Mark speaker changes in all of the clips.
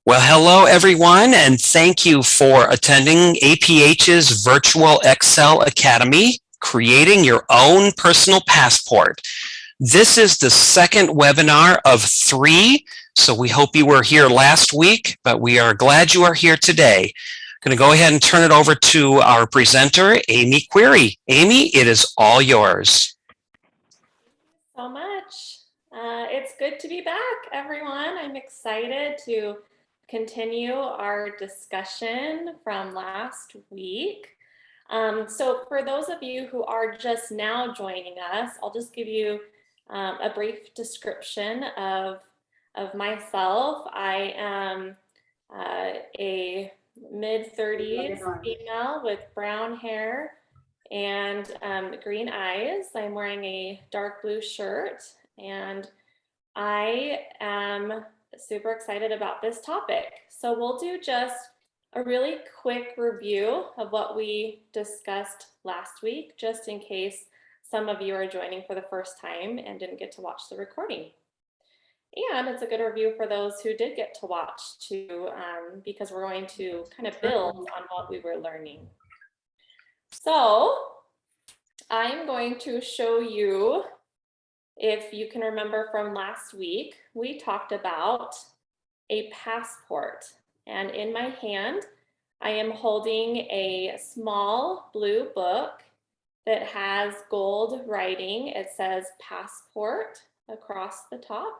Speaker 1: Well, hello, everyone, and thank you for attending APH's Virtual Excel Academy, Creating Your Own Personal Passport. This is the second webinar of 3, so we hope you were here last week, but we are glad you are here today. I'm going to go ahead and turn it over to our presenter, Amy Query. Amy, it is all yours.
Speaker 2: So much. It's good to be back, everyone. I'm excited to continue our discussion from last week. So for those of you who are just now joining us, I'll just give you a brief description of myself. I am a mid-30s female with brown hair and green eyes. I'm wearing a dark blue shirt, and I am super excited about this topic. So we'll do just a really quick review of what we discussed last week, just in case some of you are joining for the first time and didn't get to watch the recording. And it's a good review for those who did get to watch too, because we're going to kind of build on what we were learning. So I'm going to show you, if you can remember from last week, we talked about a passport. And in my hand, I am holding a small blue book that has gold writing. It says passport across the top.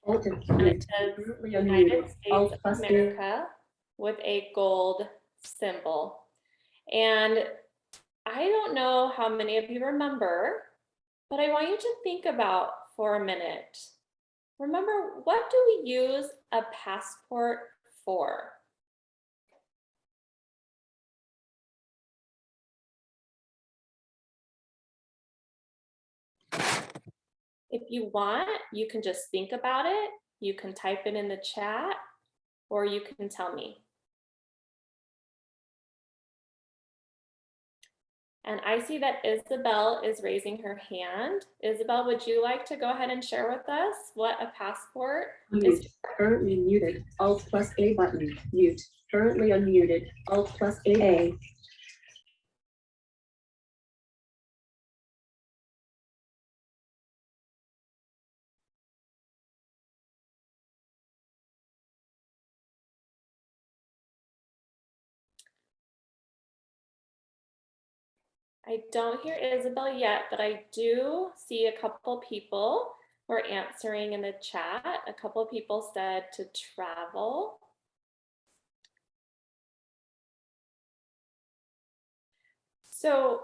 Speaker 2: And it says United States of America with a gold symbol. And I don't know how many of you remember, but I want you to think about for a minute. Remember, what do we use a passport for? If you want, you can just think about it. You can type it in the chat, or you can tell me. And I see that Isabel is raising her hand. Isabel, would you like to go ahead and share with us what a passport is?
Speaker 3: Currently muted. Alt+A button. Mute. Currently unmuted. Alt+A.
Speaker 2: I don't hear Isabel yet, but I do see a couple people who are answering in the chat. A couple of people said to travel. So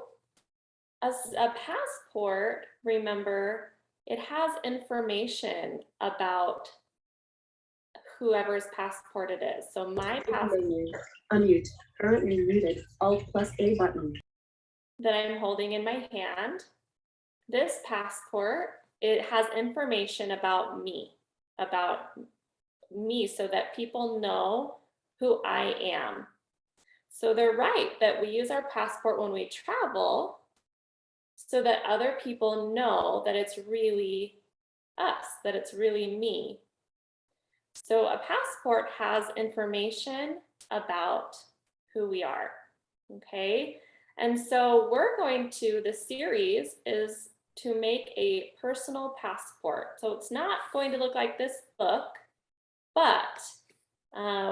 Speaker 2: as a passport, remember, it has information about whoever's passport it is. So my passport.
Speaker 3: Unmute. Currently muted. Alt+A button.
Speaker 2: That I'm holding in my hand. This passport, it has information about me so that people know who I am. So they're right that we use our passport when we travel so that other people know that it's really us, that it's really me. So a passport has information about who we are, okay? And so we're going to, the series is to make a personal passport. So it's not going to look like this book, but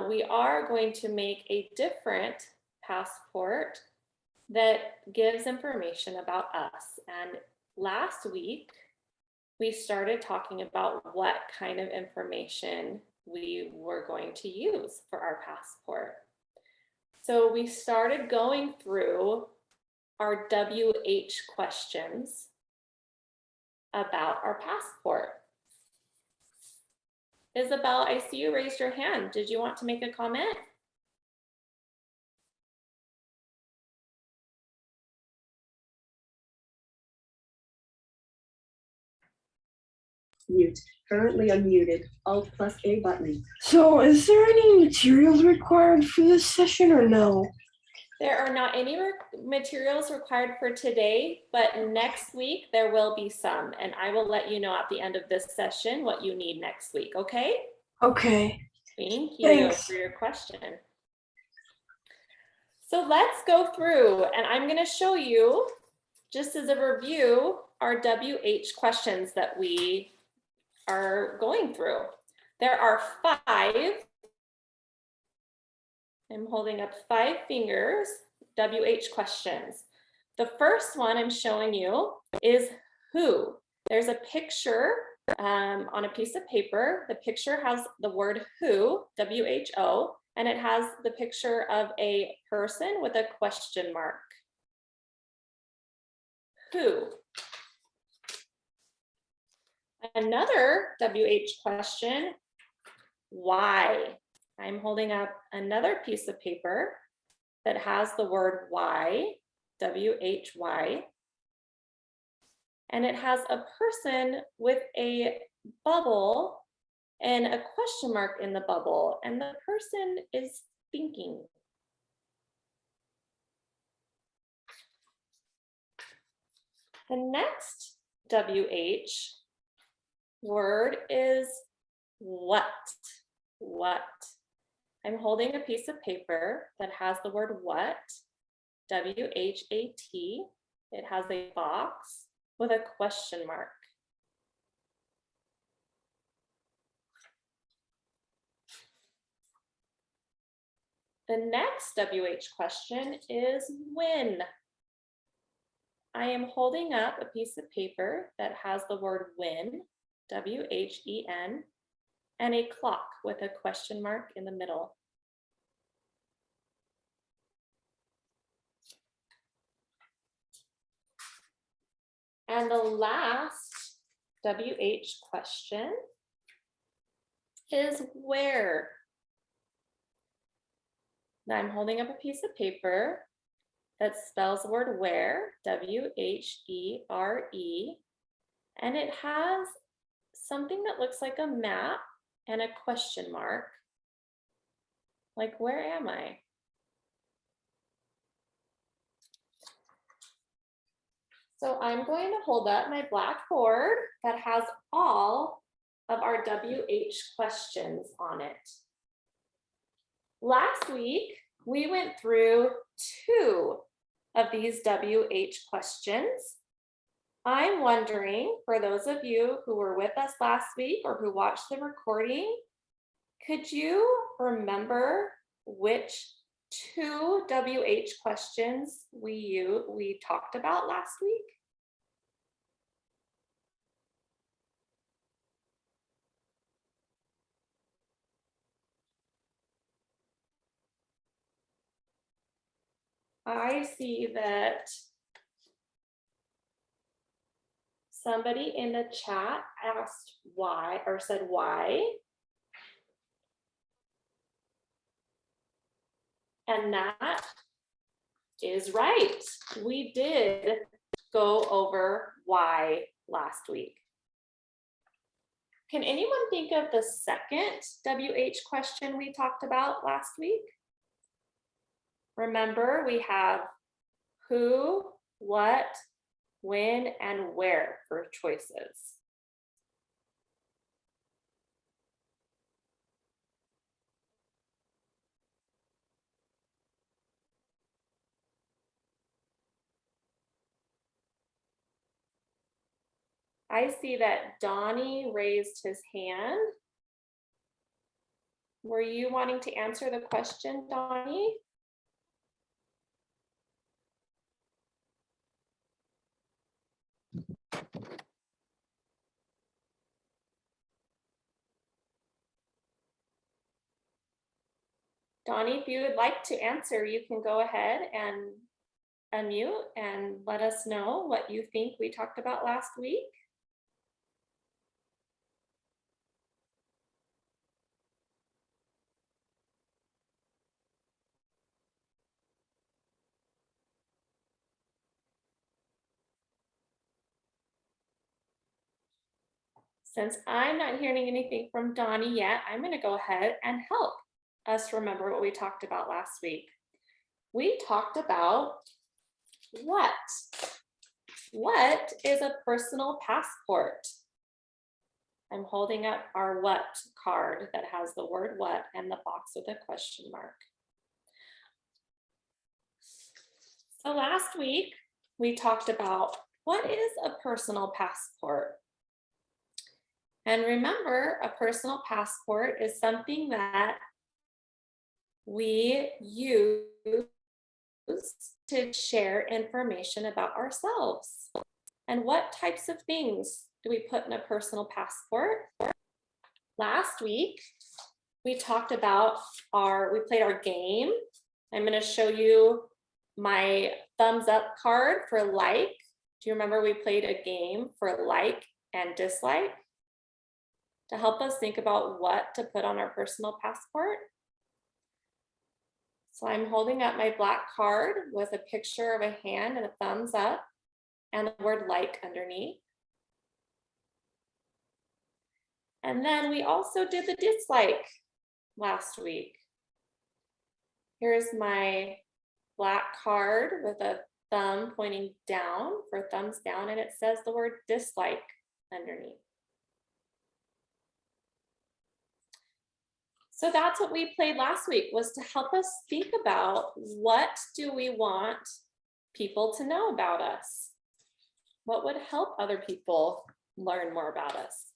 Speaker 2: we are going to make a different passport that gives information about us. And last week, we started talking about what kind of information we were going to use for our passport. So we started going through our WH questions about our passport. Isabel, I see you raised your hand. Did you want to make a comment?
Speaker 3: Mute. Currently unmuted. Alt+A button.
Speaker 4: So is there any materials required for this session or no?
Speaker 2: There are not any materials required for today, but next week there will be some, and I will let you know at the end of this session what you need next week, okay?
Speaker 4: Okay.
Speaker 2: Thank you
Speaker 4: Thanks.
Speaker 2: for your question. So let's go through, and I'm going to show you, just as a review, our WH questions that we are going through. There are 5. I'm holding up 5 fingers, WH questions. The first one I'm showing you is who. There's a picture on a piece of paper. The picture has the word who, W-H-O, and it has the picture of a person with a question mark. Who? Another WH question, why? I'm holding up another piece of paper that has the word why, W-H-Y, and it has a person with a bubble and a question mark in the bubble, and the person is thinking. The next WH word is what. What. I'm holding a piece of paper that has the word what, W-H-A-T. It has a box with a question mark. The next WH question is when. I am holding up a piece of paper that has the word when, W-H-E-N, and a clock with a question mark in the middle. And the last WH question is where. Now I'm holding up a piece of paper that spells the word where, W-H-E-R-E, and it has something that looks like a map and a question mark. Like, where am I? So I'm going to hold up my blackboard that has all of our WH questions on it. Last week, we went through 2 of these WH questions. I'm wondering, for those of you who were with us last week or who watched the recording, could you remember which 2 WH questions we talked about last week? I see that somebody in the chat asked why, or said why. And that is right. We did go over why last week. Can anyone think of the second WH question we talked about last week? Remember, we have who, what, when, and where for choices. I see that Donnie raised his hand. Were you wanting to answer the question, Donnie? Donnie, if you would like to answer, you can go ahead and unmute and let us know what you think we talked about last week. Since I'm not hearing anything from Donnie yet, I'm going to go ahead and help us remember what we talked about last week. we talked about what? What is a personal passport? I'm holding up our what card that has the word what and the box with a question mark. So last week, we talked about what is a personal passport? And remember, a personal passport is something that we use to share information about ourselves. And what types of things do we put in a personal passport? Last week, we talked about we played our game. I'm going to show you my thumbs up card for like. Do you remember we played a game for like and dislike to help us think about what to put on our personal passport? So I'm holding up my black card with a picture of a hand and a thumbs up and the word like underneath. And then we also did the dislike last week. Here's my black card with a thumb pointing down for thumbs down, and it says the word dislike underneath. So that's what we played last week, was to help us think about what do we want people to know about us? What would help other people learn more about us?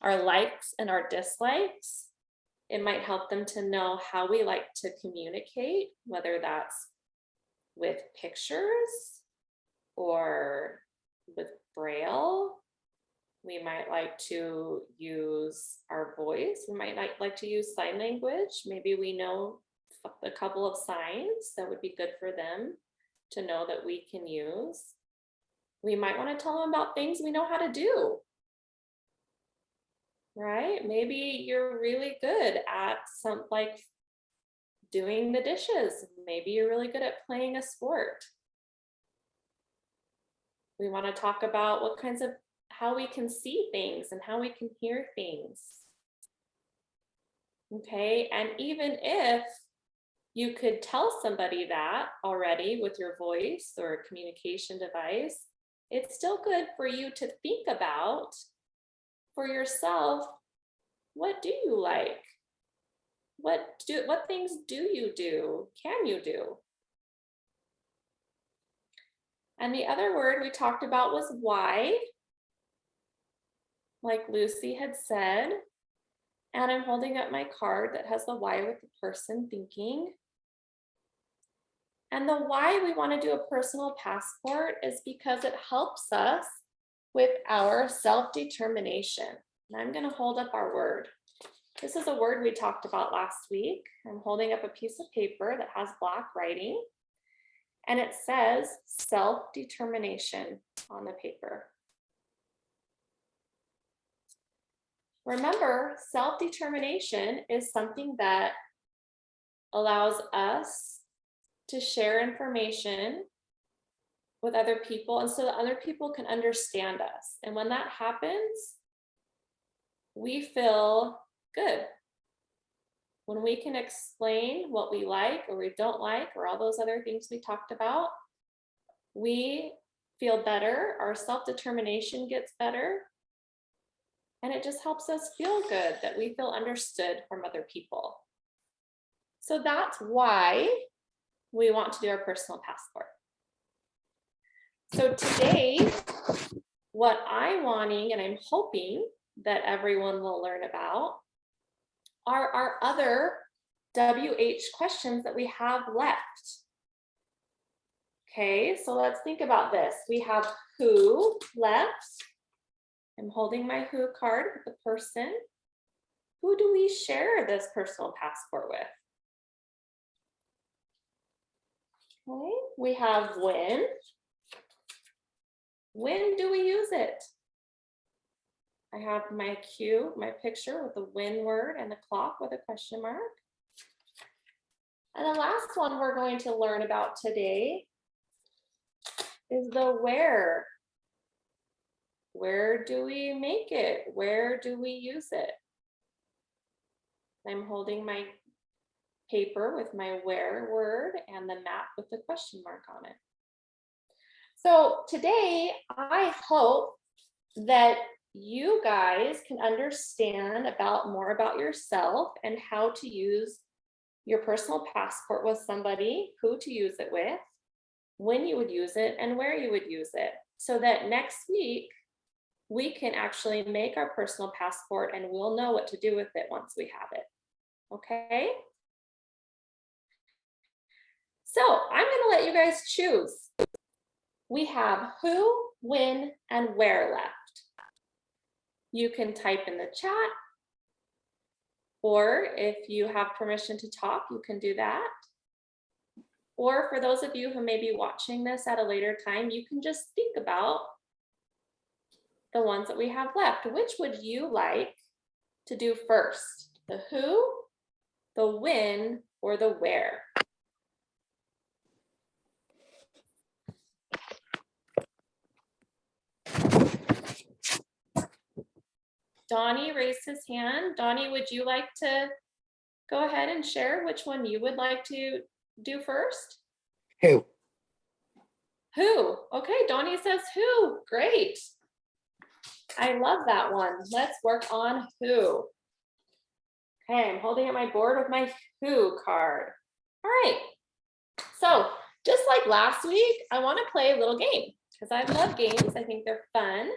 Speaker 2: Our likes and our dislikes. It might help them to know how we like to communicate, whether that's with pictures or with Braille. We might like to use our voice. We might like to use sign language. Maybe we know a couple of signs that would be good for them to know that we can use. We might want to tell them about things we know how to do. Right? Maybe you're really good at like doing the dishes. Maybe you're really good at playing a sport. We want to talk about how we can see things and how we can hear things. Okay, and even if you could tell somebody that already with your voice or a communication device, it's still good for you to think about for yourself, what do you like? What things do you do? Can you do? And the other word we talked about was why, like Lucy had said. And I'm holding up my card that has the why with the person thinking. And the why we want to do a personal passport is because it helps us with our self-determination. And I'm going to hold up our word. This is a word we talked about last week. I'm holding up a piece of paper that has black writing, and it says self-determination on the paper. Remember, self-determination is something that allows us to share information with other people, and so that other people can understand us. And when that happens, we feel good. When we can explain what we like or we don't like, or all those other things we talked about, we feel better, our self-determination gets better, and it just helps us feel good that we feel understood from other people. So that's why we want to do our personal passport. So today, what I'm wanting and I'm hoping that everyone will learn about are our other WH questions that we have left. Okay, so let's think about this. We have who left. I'm holding my who card with the person. Who do we share this personal passport with? Okay, we have when. When do we use it? I have my cue, my picture with the when word and the clock with a question mark. And the last one we're going to learn about today is the where. Where do we make it? Where do we use it? I'm holding my paper with my where word and the map with the question mark on it. So today, I hope that you guys can understand more about yourself and how to use your personal passport with somebody, who to use it with, when you would use it, and where you would use it, so that next week we can actually make our personal passport and we'll know what to do with it once we have it. Okay? So I'm gonna let you guys choose. We have who, when, and where left. You can type in the chat, or if you have permission to talk, you can do that. Or for those of you who may be watching this at a later time, you can just think about the ones that we have left. Which would you like to do first? The who, the when, or the where? Donnie raised his hand. Donnie, would you like to go ahead and share which one you would like to do first?
Speaker 4: Who?
Speaker 2: Who? Okay, Donnie says who. Great. I love that one. Let's work on who. Okay, I'm holding up my board with my who card. All right. So just like last week, I want to play a little game because I love games. I think they're fun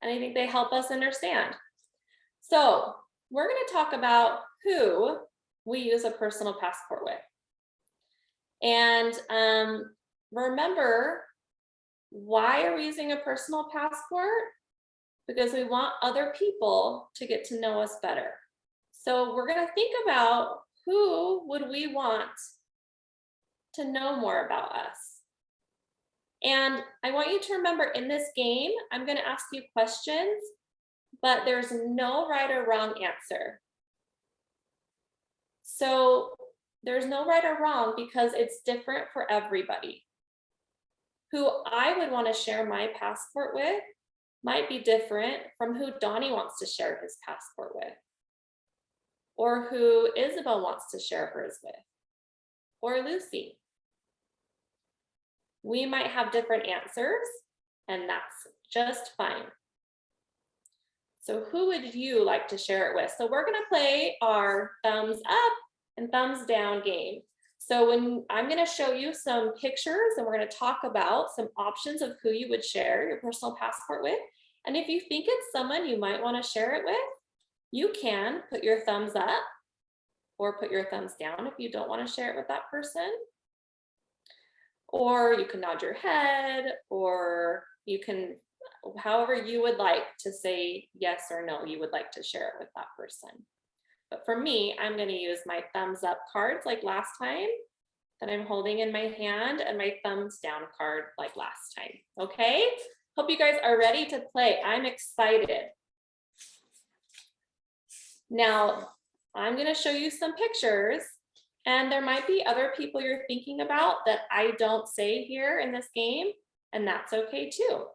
Speaker 2: and I think they help us understand. So we're going to talk about who we use a personal passport with. And remember, why are we using a personal passport? Because we want other people to get to know us better. So we're going to think about who would we want to know more about us. And I want you to remember, in this game, I'm going to ask you questions, but there's no right or wrong answer. So there's no right or wrong because it's different for everybody. Who I would want to share my passport with might be different from who Donnie wants to share his passport with, or who Isabel wants to share hers with, or Lucy. We might have different answers, and that's just fine. So who would you like to share it with? So we're going to play our thumbs up and thumbs down game. So when I'm going to show you some pictures and we're going to talk about some options of who you would share your personal passport with. And if you think it's someone you might want to share it with, you can put your thumbs up or put your thumbs down if you don't want to share it with that person. Or you can nod your head, or you can, however you would like to say yes or no, you would like to share it with that person. But for me, I'm going to use my thumbs up cards like last time that I'm holding in my hand, and my thumbs down card like last time. Okay? Hope you guys are ready to play. I'm excited. Now, I'm going to show you some pictures, and there might be other people you're thinking about that I don't say here in this game, and that's okay too.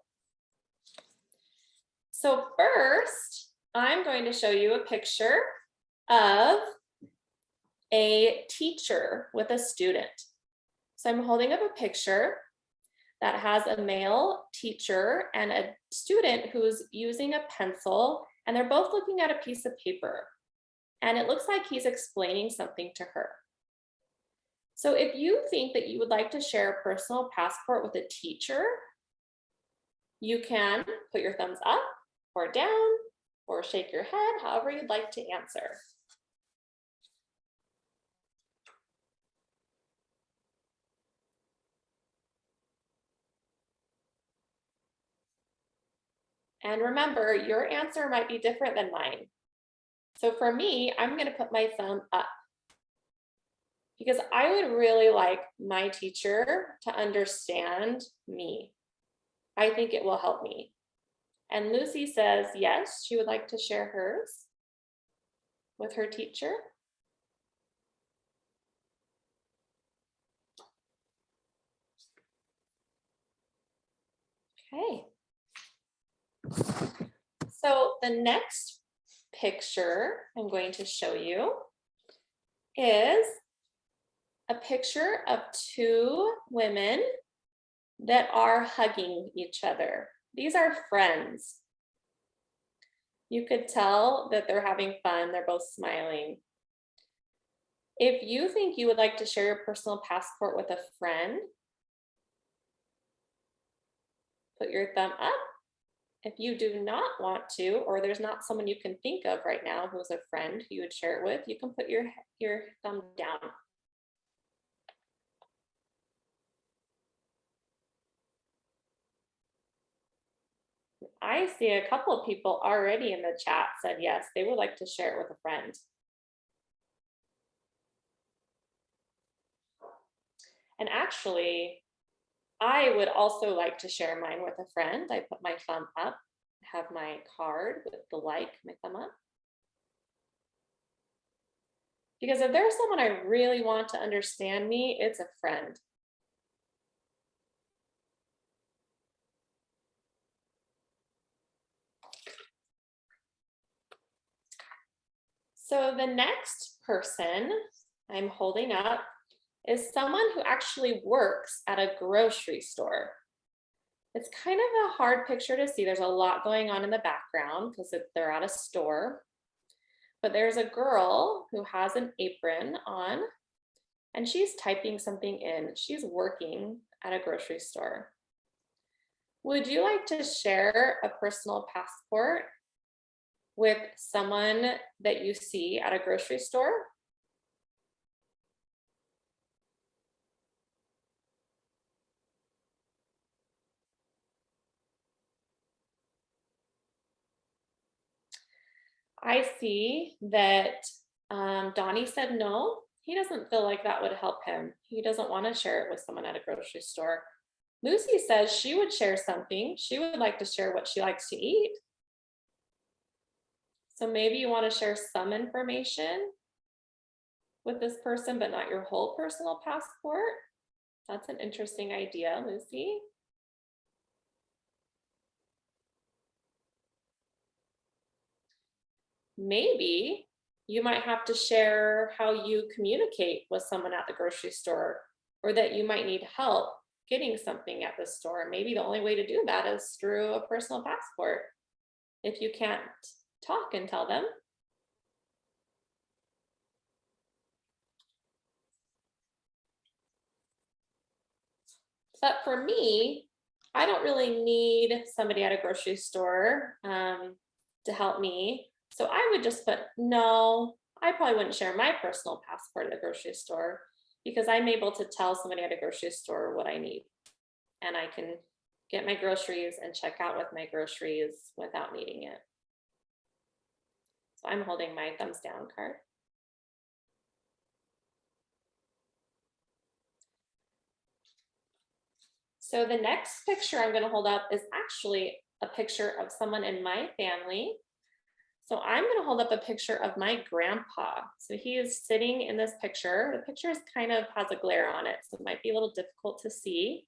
Speaker 2: So first, I'm going to show you a picture of a teacher with a student. So I'm holding up a picture that has a male teacher and a student who's using a pencil, and they're both looking at a piece of paper. And it looks like he's explaining something to her. So if you think that you would like to share a personal passport with a teacher, you can put your thumbs up or down or shake your head, however you'd like to answer. And remember, your answer might be different than mine. So for me, I'm going to put my thumb up because I would really like my teacher to understand me. I think it will help me. And Lucy says, yes, she would like to share hers with her teacher. Okay. So the next picture I'm going to show you is a picture of two women that are hugging each other. These are friends. You could tell that they're having fun. They're both smiling. If you think you would like to share your personal passport with a friend, put your thumb up. If you do not want to, or there's not someone you can think of right now who's a friend who you would share it with, you can put your thumb down. I see a couple of people already in the chat said yes, they would like to share it with a friend. And actually, I would also like to share mine with a friend. I put my thumb up, have my card with the like, my thumb up. Because if there's someone I really want to understand me, it's a friend. So the next person I'm holding up is someone who actually works at a grocery store. It's kind of a hard picture to see. There's a lot going on in the background because they're at a store. But there's a girl who has an apron on and she's typing something in. She's working at a grocery store. Would you like to share a personal passport with someone that you see at a grocery store? I see that Donnie said no. He doesn't feel like that would help him. He doesn't want to share it with someone at a grocery store. Lucy says she would share something. She would like to share what she likes to eat. So maybe you want to share some information with this person, but not your whole personal passport. That's an interesting idea, Lucy. Maybe you might have to share how you communicate with someone at the grocery store, or that you might need help getting something at the store. Maybe the only way to do that is through a personal passport if you can't talk and tell them. But for me, I don't really need somebody at a grocery store to help me. So I would just put, no, I probably wouldn't share my personal passport at the grocery store because I'm able to tell somebody at a grocery store what I need. And I can get my groceries and check out with my groceries without needing it. So I'm holding my thumbs down card. So the next picture I'm going to hold up is actually a picture of someone in my family. So I'm going to hold up a picture of my grandpa. So he is sitting in this picture. The picture is kind of has a glare on it, so it might be a little difficult to see.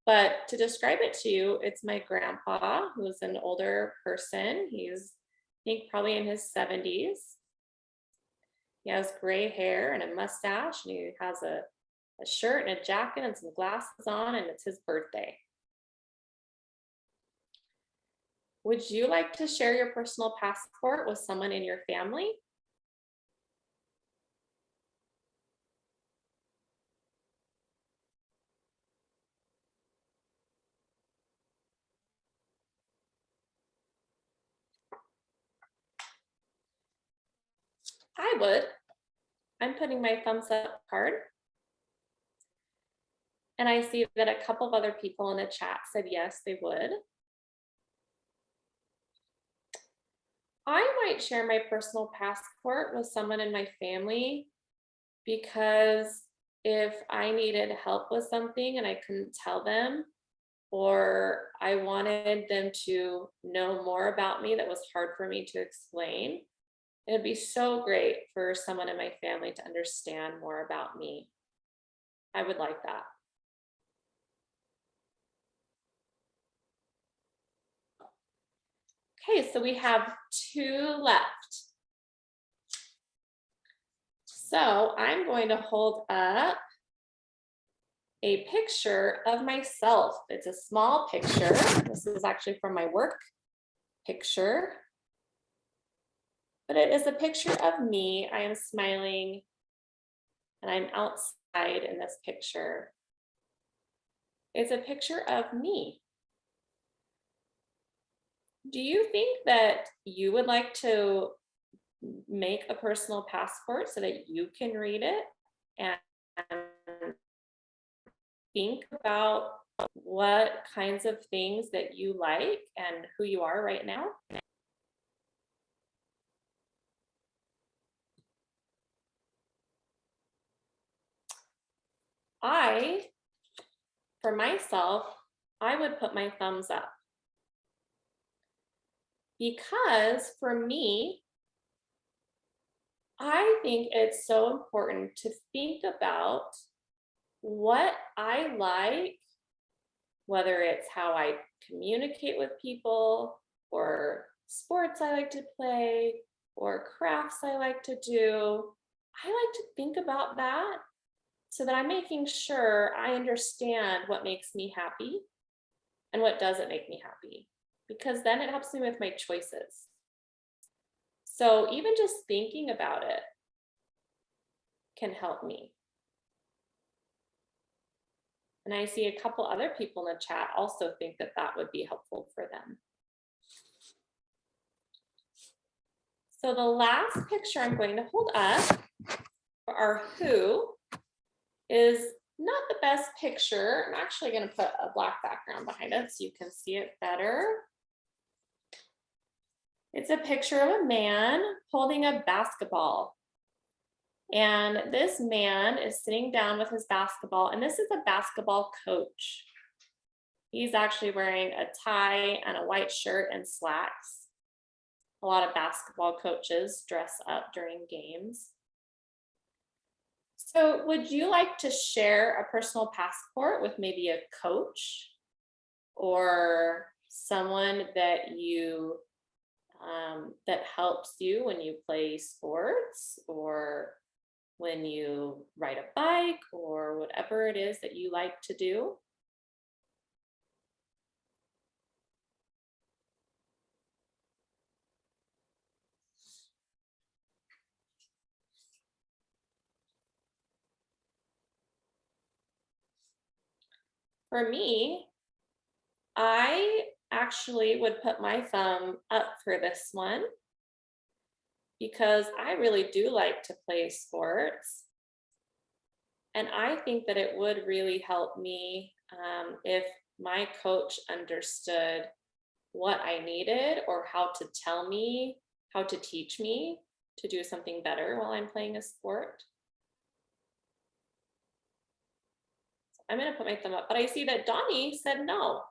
Speaker 2: But to describe it to you, it's my grandpa, who's an older person. He's, I think, probably in his 70s. He has gray hair and a mustache, and he has a shirt and a jacket and some glasses on, and it's his birthday. Would you like to share your personal passport with someone in your family? I would. I'm putting my thumbs up card. And I see that a couple of other people in the chat said yes, they would. I might share my personal passport with someone in my family because if I needed help with something and I couldn't tell them, or I wanted them to know more about me that was hard for me to explain, it'd be so great for someone in my family to understand more about me. I would like that. Okay, so we have two left. So I'm going to hold up a picture of myself. It's a small picture. This is actually from my work picture, but it is a picture of me. I am smiling and I'm outside in this picture. It's a picture of me. Do you think that you would like to make a personal passport so that you can read it and think about what kinds of things that you like and who you are right now? For myself, I would put my thumbs up. Because for me, I think it's so important to think about what I like, whether it's how I communicate with people, or sports I like to play, or crafts I like to do. I like to think about that so that I'm making sure I understand what makes me happy and what doesn't make me happy, because then it helps me with my choices. So even just thinking about it can help me. And I see a couple other people in the chat also think that that would be helpful for them. So the last picture I'm going to hold up for our who is not the best picture. I'm actually going to put a black background behind it so you can see it better. It's a picture of a man holding a basketball. And this man is sitting down with his basketball, and this is a basketball coach. He's actually wearing a tie and a white shirt and slacks. A lot of basketball coaches dress up during games. So would you like to share a personal passport with maybe a coach or someone that you that helps you when you play sports or when you ride a bike or whatever it is that you like to do? For me, I actually would put my thumb up for this one because I really do like to play sports. And I think that it would really help me if my coach understood what I needed or how to tell me, how to teach me to do something better while I'm playing a sport. I'm going to put my thumb up, but I see that Donnie said no.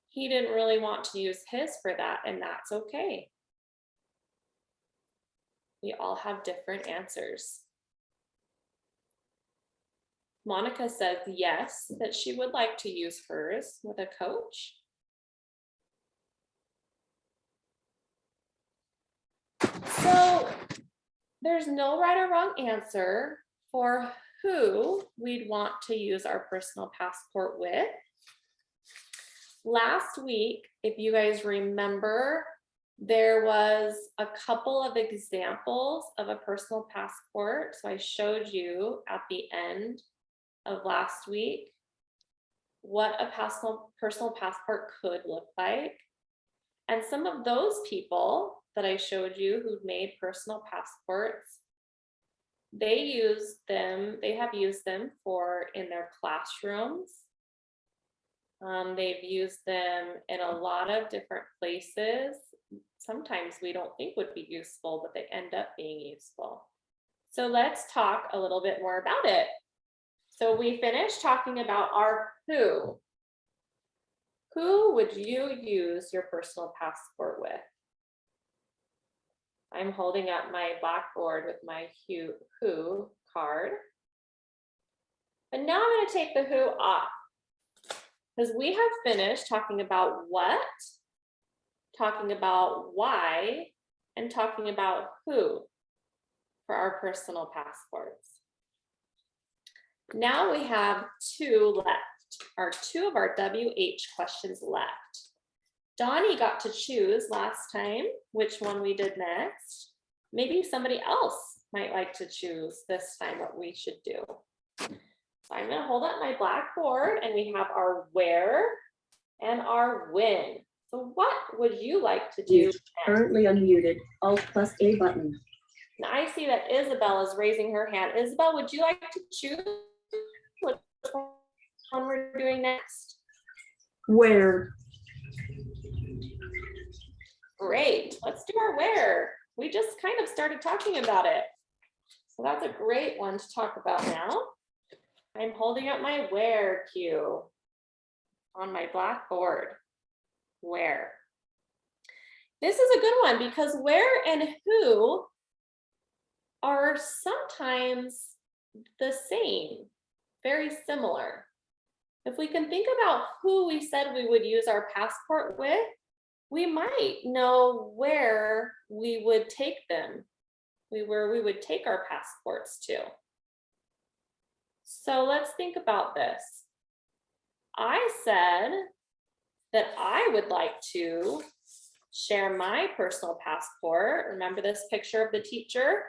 Speaker 2: He didn't really want to use his for that, and that's okay. We all have different answers. Monica says yes, that she would like to use hers with a coach. So there's no right or wrong answer for who we'd want to use our personal passport with. Last week, if you guys remember, there was a couple of examples of a personal passport. So I showed you at the end of last week what a personal passport could look like. And some of those people that I showed you who've made personal passports, they have used them in their classrooms. They've used them in a lot of different places. Sometimes we don't think would be useful, but they end up being useful. So let's talk a little bit more about it. So we finished talking about our who. Who would you use your personal passport with? I'm holding up my blackboard with my who card. But now I'm going to take the who off, because we have finished talking about what, talking about why, and talking about who. for our personal passports. Now we have two of our WH questions left. Donnie got to choose last time which one we did next. Maybe somebody else might like to choose this time what we should do. So I'm going to hold up my blackboard and we have our where and our when. So what would you like to do next?
Speaker 3: Currently unmuted. Alt plus A button.
Speaker 2: Now I see that Isabel is raising her hand. Isabel, would you like to choose what one we're doing next?
Speaker 3: Where?
Speaker 2: Great, let's do our where. We just kind of started talking about it. So that's a great one to talk about now. I'm holding up my where cue on my blackboard. Where? This is a good one because where and who are sometimes the same, very similar. If we can think about who we said we would use our passport with, we might know where we would take them, where we would take our passports to. So let's think about this. I said that I would like to share my personal passport. Remember this picture of the teacher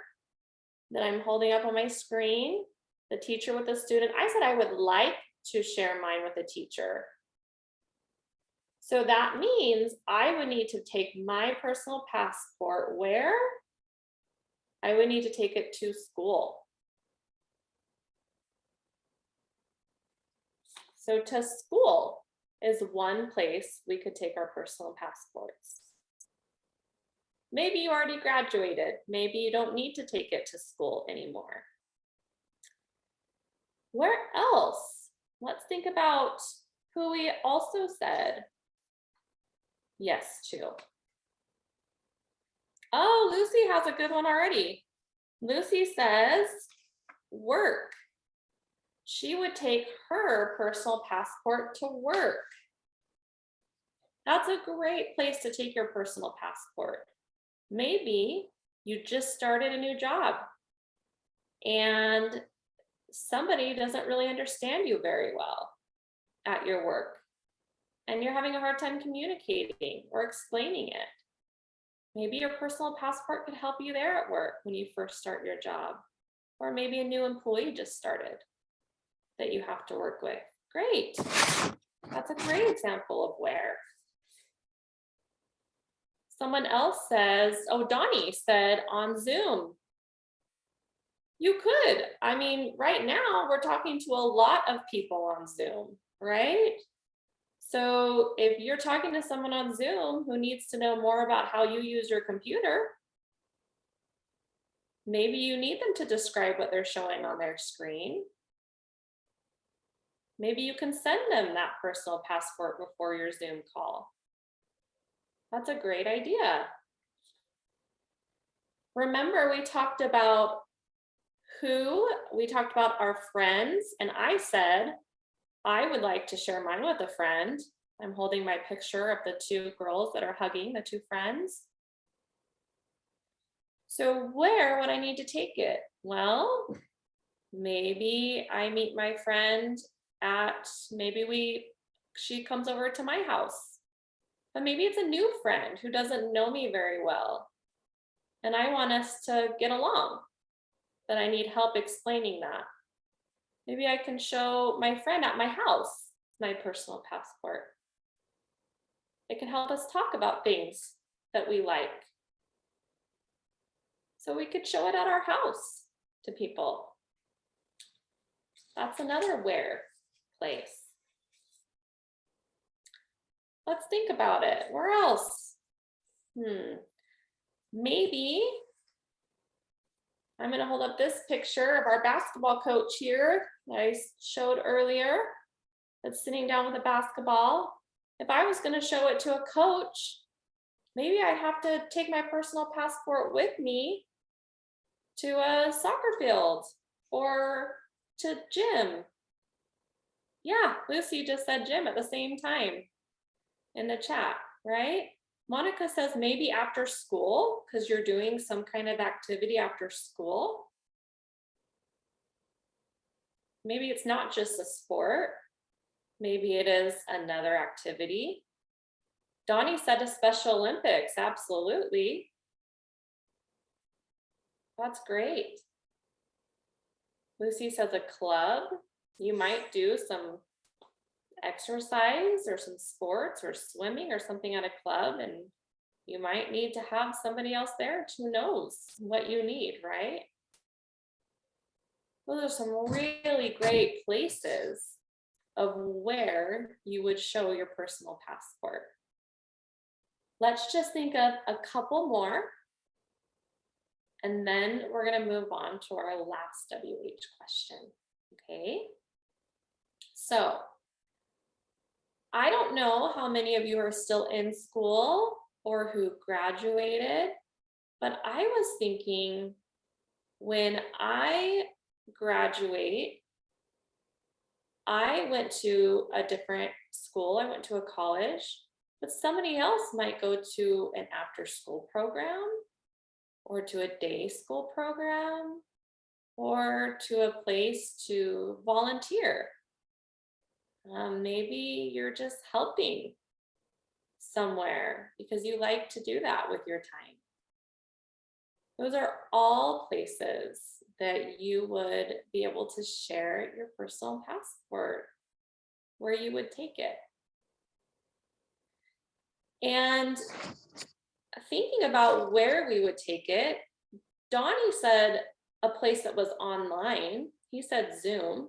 Speaker 2: that I'm holding up on my screen? The teacher with the student. I said I would like to share mine with a teacher. So that means I would need to take my personal passport where? I would need to take it to school. So to school is one place we could take our personal passports. Maybe you already graduated. Maybe you don't need to take it to school anymore. Where else? Let's think about who we also said yes to. Oh, Lucy has a good one already. Lucy says work. She would take her personal passport to work. That's a great place to take your personal passport. Maybe you just started a new job and somebody doesn't really understand you very well at your work and you're having a hard time communicating or explaining it. Maybe your personal passport could help you there at work when you first start your job, or maybe a new employee just started that you have to work with. Great. That's a great example of where. Someone else says, oh, Donnie said on Zoom. You could. I mean, right now we're talking to a lot of people on Zoom, right? So if you're talking to someone on Zoom who needs to know more about how you use your computer, maybe you need them to describe what they're showing on their screen. Maybe you can send them that personal passport before your Zoom call. That's a great idea. Remember, we talked about we talked about our friends, and I said, I would like to share mine with a friend. I'm holding my picture of the two girls that are hugging, the two friends. So where would I need to take it? Well, maybe I meet my friend at, she comes over to my house. But maybe it's a new friend who doesn't know me very well. And I want us to get along, but I need help explaining that. Maybe I can show my friend at my house my personal passport. It can help us talk about things that we like. So we could show it at our house to people. That's another where place. Let's think about it. Where else? Maybe I'm going to hold up this picture of our basketball coach here that I showed earlier that's sitting down with a basketball. If I was going to show it to a coach, maybe I'd have to take my personal passport with me to a soccer field or to gym. Yeah, Lucy just said gym at the same time in the chat, right? Monica says maybe after school, because you're doing some kind of activity after school. Maybe it's not just a sport. Maybe it is another activity. Donnie said a Special Olympics, absolutely. That's great. Lucy says a club. You might do some exercise or some sports or swimming or something at a club, and you might need to have somebody else there who knows what you need, right? Those are some really great places of where you would show your personal passport. Let's just think of a couple more, and then we're going to move on to our last WH question. Okay. So I don't know how many of you are still in school or who graduated, but I was thinking when I graduate, I went to a different school, I went to a college, but somebody else might go to an after-school program or to a day school program or to a place to volunteer. Maybe you're just helping somewhere because you like to do that with your time. Those are all places that you would be able to share your personal passport, where you would take it. And thinking about where we would take it, Donnie said a place that was online. He said Zoom.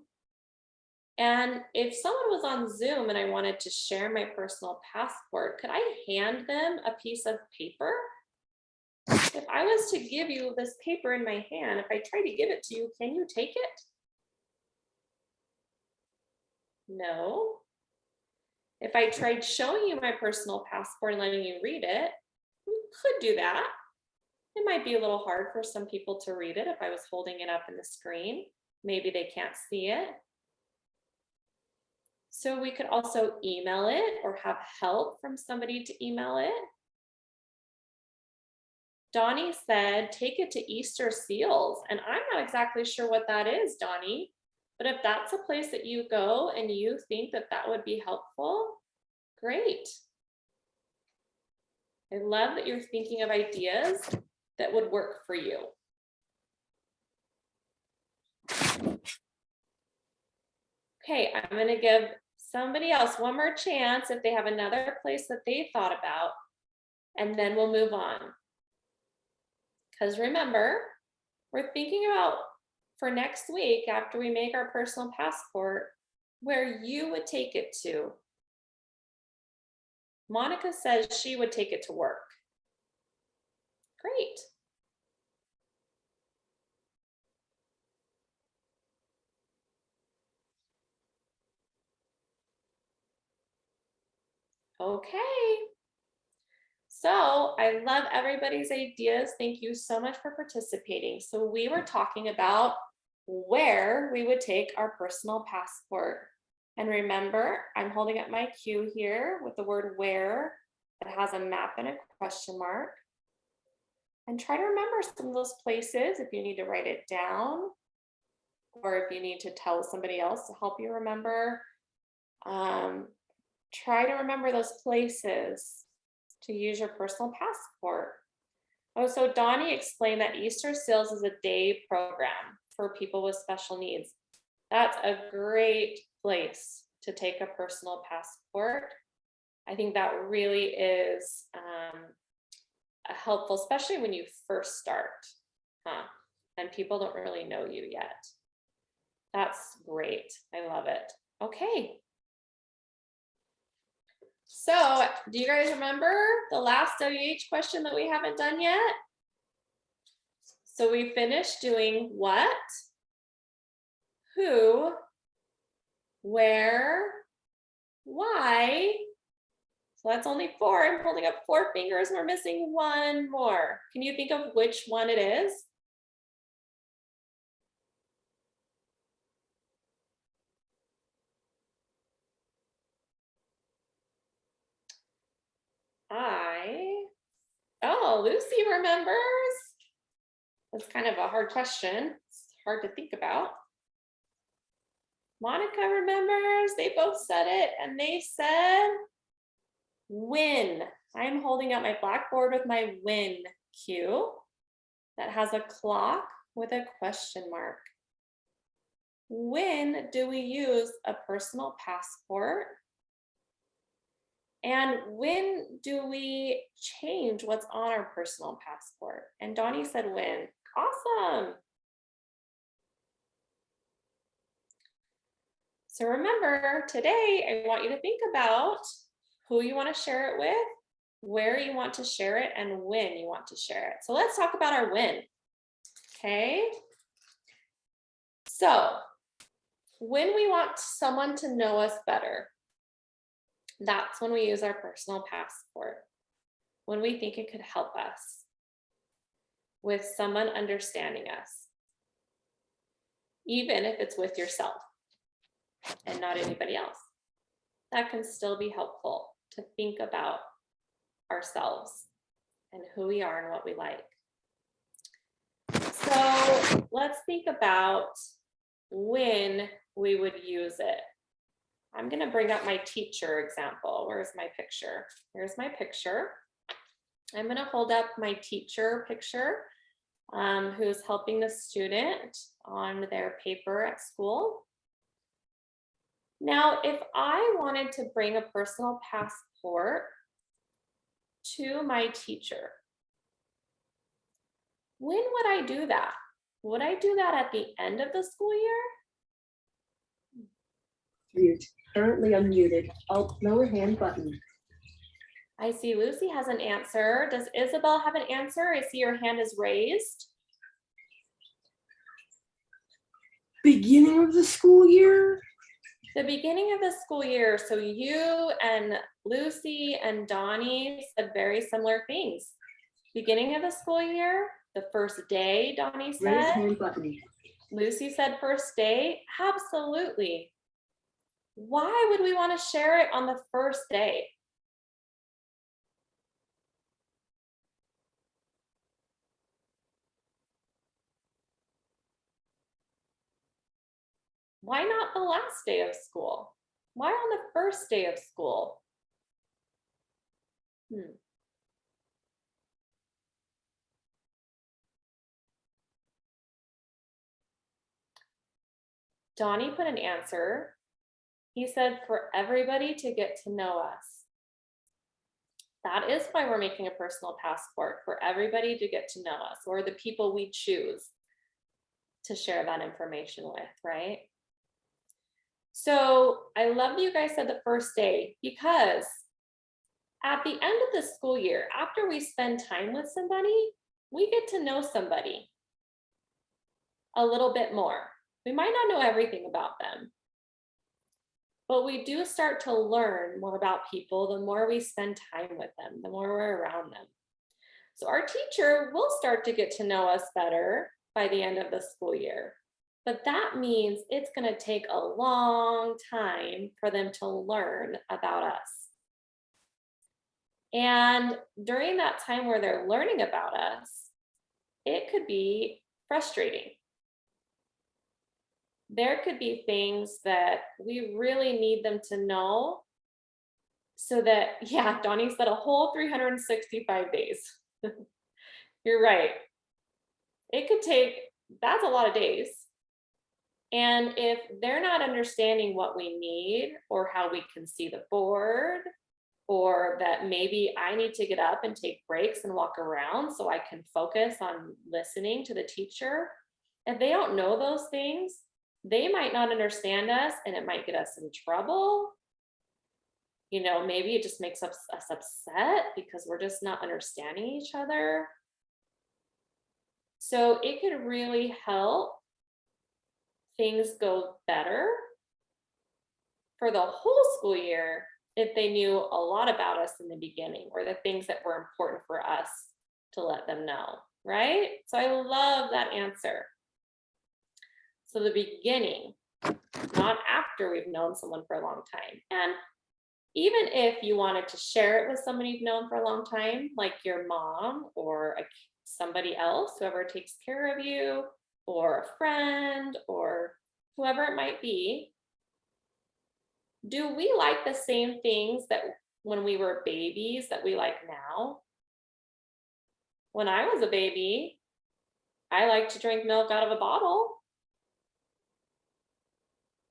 Speaker 2: And if someone was on Zoom and I wanted to share my personal passport, could I hand them a piece of paper? If I was to give you this paper in my hand, if I try to give it to you, can you take it? No. If I tried showing you my personal passport and letting you read it, you could do that. It might be a little hard for some people to read it if I was holding it up in the screen. Maybe they can't see it. So we could also email it or have help from somebody to email it. Donnie said, take it to Easter Seals. And I'm not exactly sure what that is, Donnie. But if that's a place that you go and you think that that would be helpful, great. I love that you're thinking of ideas that would work for you. Okay, I'm going to give somebody else one more chance if they have another place that they thought about, and then we'll move on. Because remember, we're thinking about for next week after we make our personal passport, where you would take it to. Monica says she would take it to work. Great. Okay. So I love everybody's ideas. Thank you so much for participating. So we were talking about where we would take our personal passport. And remember, I'm holding up my cue here with the word where. It has a map and a question mark. And try to remember some of those places if you need to write it down, or if you need to tell somebody else to help you remember. Try to remember those places to use your personal passport. Oh, so Donnie explained that Easter Seals is a day program for people with special needs. That's a great place to take a personal passport. I think that really is helpful, especially when you first start, and people don't really know you yet. That's great. I love it. Okay. So do you guys remember the last WH question that we haven't done yet? So we finished doing what, who, where, why. So that's only 4. I'm holding up 4 fingers and we're missing one more. Can you think of which one it is? Oh, Lucy remembers. That's kind of a hard question. It's hard to think about. Monica remembers. They both said it, and they said when. I'm holding up my blackboard with my when cue that has a clock with a question mark. When do we use a personal passport? And when do we change what's on our personal passport? And Donnie said when. Awesome. So remember, today I want you to think about who you want to share it with, where you want to share it, and when you want to share it. So let's talk about our when. Okay. So when we want someone to know us better, that's when we use our personal passport, when we think it could help us with someone understanding us, even if it's with yourself and not anybody else. That can still be helpful to think about ourselves and who we are and what we like. So let's think about when we would use it. I'm going to bring up my teacher example. Where's my picture? Here's my picture. I'm going to hold up my teacher picture who's helping the student on their paper at school. Now, if I wanted to bring a personal passport to my teacher, when would I do that? Would I do that at the end of the school year?
Speaker 3: Mute. Currently unmuted. Alt lower hand button.
Speaker 2: I see Lucy has an answer. Does Isabel have an answer? I see your hand is raised.
Speaker 3: Beginning of the school year?
Speaker 2: The beginning of the school year. So you and Lucy and Donnie said very similar things. Beginning of the school year, the first day, Donnie
Speaker 3: Raise
Speaker 2: said.
Speaker 3: hand button.
Speaker 2: Lucy said first day. Absolutely. Why would we want to share it on the first day? Why not the last day of school? Why on the first day of school? Donnie put an answer. He said for everybody to get to know us. That is why we're making a personal passport, for everybody to get to know us, or the people we choose to share that information with, right? So I love that you guys said the first day, because at the end of the school year, after we spend time with somebody, we get to know somebody a little bit more. We might not know everything about them, but we do start to learn more about people the more we spend time with them, the more we're around them. So our teacher will start to get to know us better by the end of the school year. But that means it's going to take a long time for them to learn about us. And during that time where they're learning about us, it could be frustrating. There could be things that we really need them to know so that, yeah, Donnie said a whole 365 days. You're right. It could take, that's a lot of days. And if they're not understanding what we need or how we can see the board, or that maybe I need to get up and take breaks and walk around so I can focus on listening to the teacher, if they don't know those things, they might not understand us and it might get us in trouble. You know, maybe it just makes us upset because we're just not understanding each other. So it could really help things go better for the whole school year if they knew a lot about us in the beginning, or the things that were important for us to let them know, right? So I love that answer. So the beginning, not after we've known someone for a long time. And Even if you wanted to share it with somebody you've known for a long time, like your mom or somebody else, whoever takes care of you, or a friend, or whoever it might be, do we like the same things that when we were babies that we like now? When I was a baby, I liked to drink milk out of a bottle,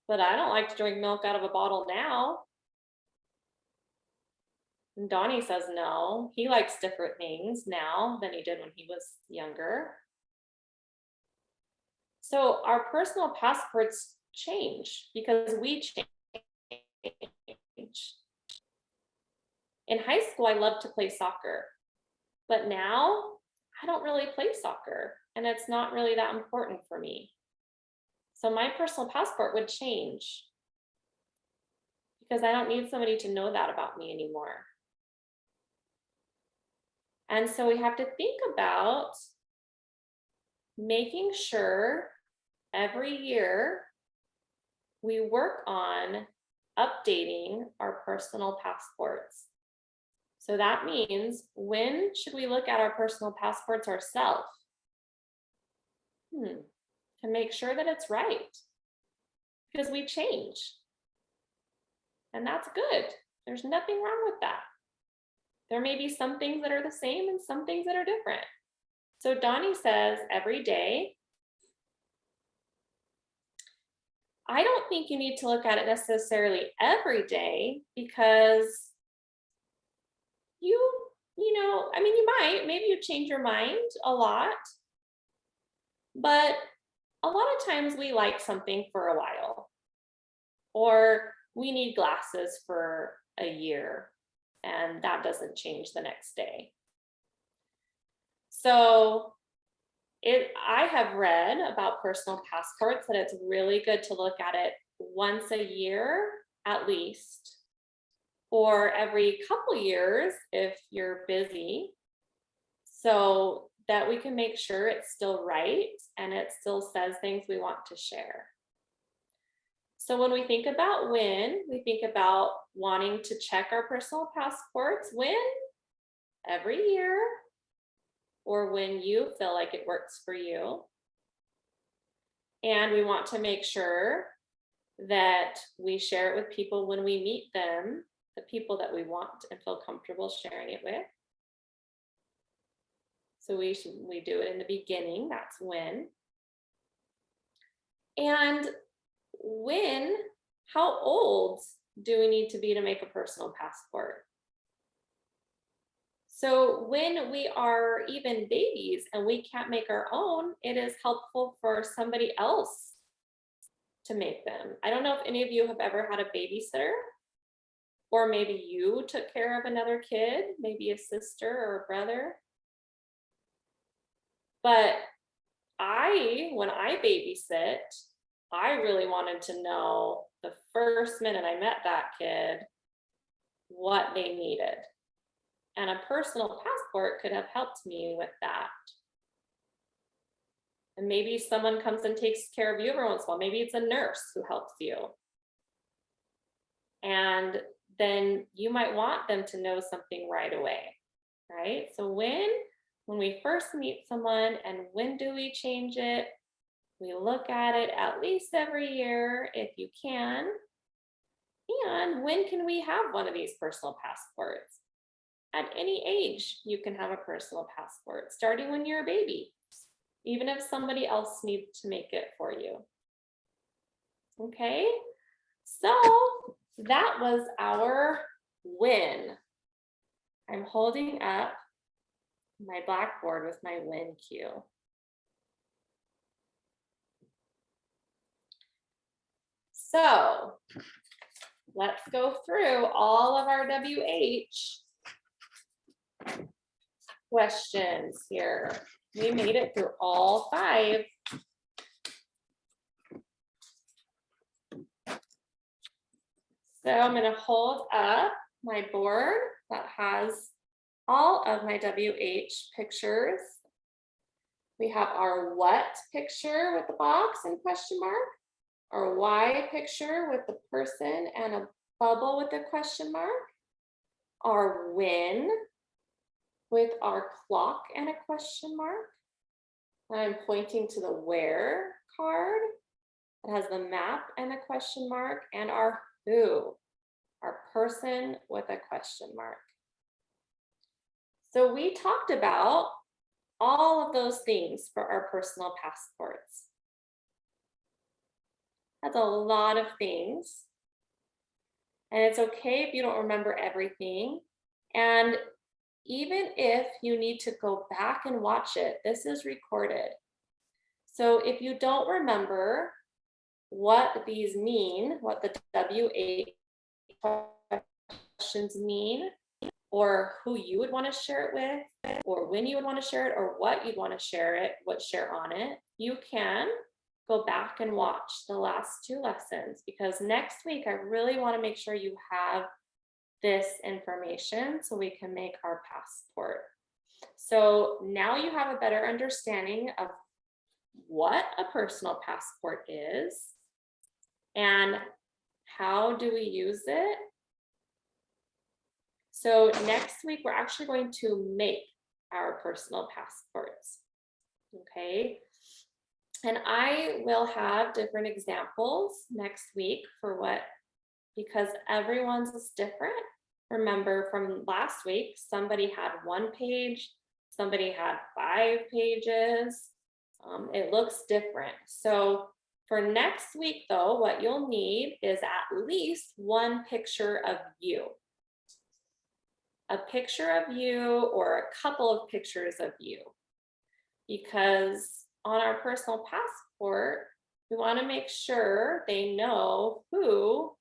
Speaker 2: but I don't like to drink milk out of a bottle now. And Donnie says no, he likes different things now than he did when he was younger. So our personal passports change because we change. In high school, I loved to play soccer, but now I don't really play soccer and it's not really that important for me. So my personal passport would change because I don't need somebody to know that about me anymore. And so we have to think about making sure every year we work on updating our personal passports. So that means, when should we look at our personal passports ourselves? To make sure that it's right, because we change. And that's good. There's nothing wrong with that. There may be some things that are the same and some things that are different. So Donnie says every day. I don't think you need to look at it necessarily every day, because I mean, you might, maybe you change your mind a lot, but a lot of times we like something for a while, or we need glasses for a year, and that doesn't change the next day. So I have read about personal passports that it's really good to look at it once a year at least, or every couple years if you're busy, so that we can make sure it's still right and it still says things we want to share. So when we think about when, we think about wanting to check our personal passports when? Every year, or when you feel like it works for you. And we want to make sure that we share it with people when we meet them, the people that we want and feel comfortable sharing it with. So we do it in the beginning, that's when. And when, how old do we need to be to make a personal passport? So when we are even babies and we can't make our own, it is helpful for somebody else to make them. I don't know if any of you have ever had a babysitter, or maybe you took care of another kid, maybe a sister or a brother. But when I babysit, I really wanted to know the first minute I met that kid what they needed. And a personal passport could have helped me with that. And maybe someone comes and takes care of you every once in a while. Maybe it's a nurse who helps you. And then you might want them to know something right away, right? So when we first meet someone, and when do we change it? We look at it at least every year if you can. And when can we have one of these personal passports? At any age, you can have a personal passport, starting when you're a baby, even if somebody else needs to make it for you. Okay, so that was our win. I'm holding up my blackboard with my win cue. So let's go through all of our WH questions here. We made it through all 5. So I'm going to hold up my board that has all of my WH pictures. We have our what picture with the box and question mark, our why picture with the person and a bubble with a question mark, our when with our clock and a question mark. And I'm pointing to the where card. It has the map and a question mark, and our who, our person with a question mark. So we talked about all of those things for our personal passports. That's a lot of things. And it's okay if you don't remember everything. And even if you need to go back and watch it, this is recorded. So if you don't remember what these mean, what the W8 questions mean, or who you would want to share it with, or when you would want to share it, or what you'd want to share it, what share on it, you can go back and watch the last 2 lessons, because next week I really want to make sure you have this information so we can make our passport. So now you have a better understanding of what a personal passport is and how do we use it. So next week, we're actually going to make our personal passports, okay? And I will have different examples next week for what, because everyone's is different. Remember from last week, somebody had 1 page, somebody had 5 pages. It looks different. So for next week though, what you'll need is at least 1 picture of you. A picture of you or a couple of pictures of you. Because on our personal passport, we want to make sure they know who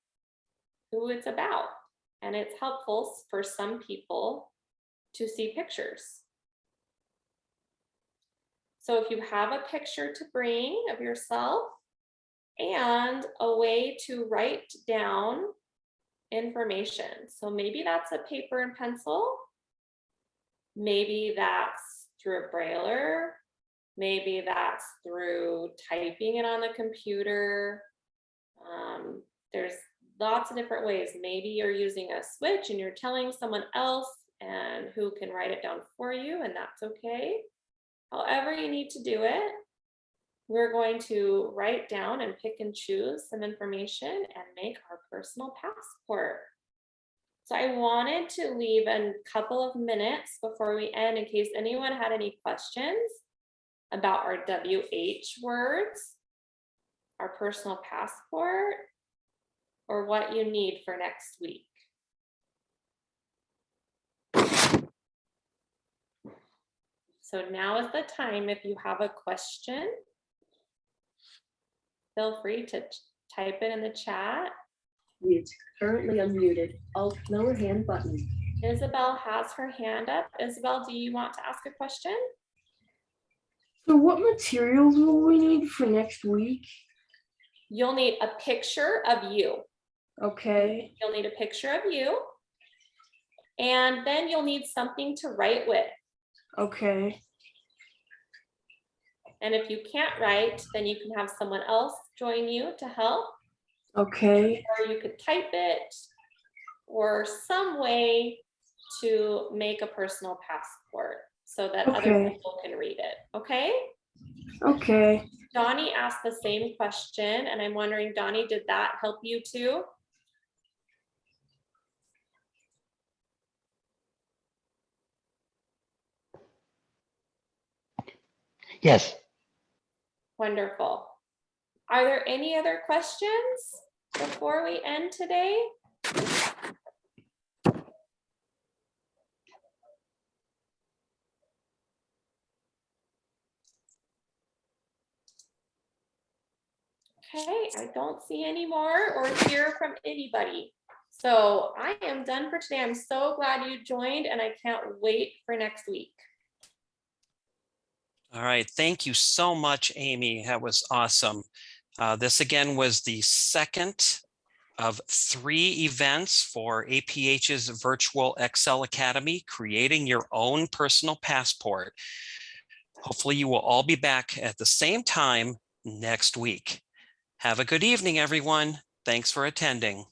Speaker 2: it's about. And it's helpful for some people to see pictures. So if you have a picture to bring of yourself and a way to write down information. So maybe that's a paper and pencil. Maybe that's through a brailler. Maybe that's through typing it on the computer. There's lots of different ways. Maybe you're using a switch and you're telling someone else and who can write it down for you, and that's okay. However you need to do it, we're going to write down and pick and choose some information and make our personal passport. So I wanted to leave a couple of minutes before we end in case anyone had any questions about our WH words, our personal passport, or what you need for next week. So now is the time. If you have a question, feel free to type it in the chat.
Speaker 3: Mute. Currently unmuted. Alt lower hand button.
Speaker 2: Isabel has her hand up. Isabel, do you want to ask a question?
Speaker 4: So what materials will we need for next week?
Speaker 2: You'll need a picture of you.
Speaker 4: Okay.
Speaker 2: You'll need a picture of you. And then you'll need something to write with.
Speaker 4: Okay.
Speaker 2: And if you can't write, then you can have someone else join you to help.
Speaker 4: Okay.
Speaker 2: Or you could type it, or some way to make a personal passport so that other
Speaker 4: Okay.
Speaker 2: people can read it. Okay?
Speaker 4: Okay.
Speaker 2: Donnie asked the same question, and I'm wondering, Donnie, did that help you too?
Speaker 5: Yes.
Speaker 2: Wonderful. Are there any other questions before we end today? Okay, I don't see any more or hear from anybody. So I am done for today. I'm so glad you joined, and I can't wait for next week.
Speaker 1: All right. Thank you so much, Amy. That was awesome. This again was the second of 3 events for APH's Virtual Excel Academy, creating your own personal passport. Hopefully you will all be back at the same time next week. Have a good evening, everyone. Thanks for attending.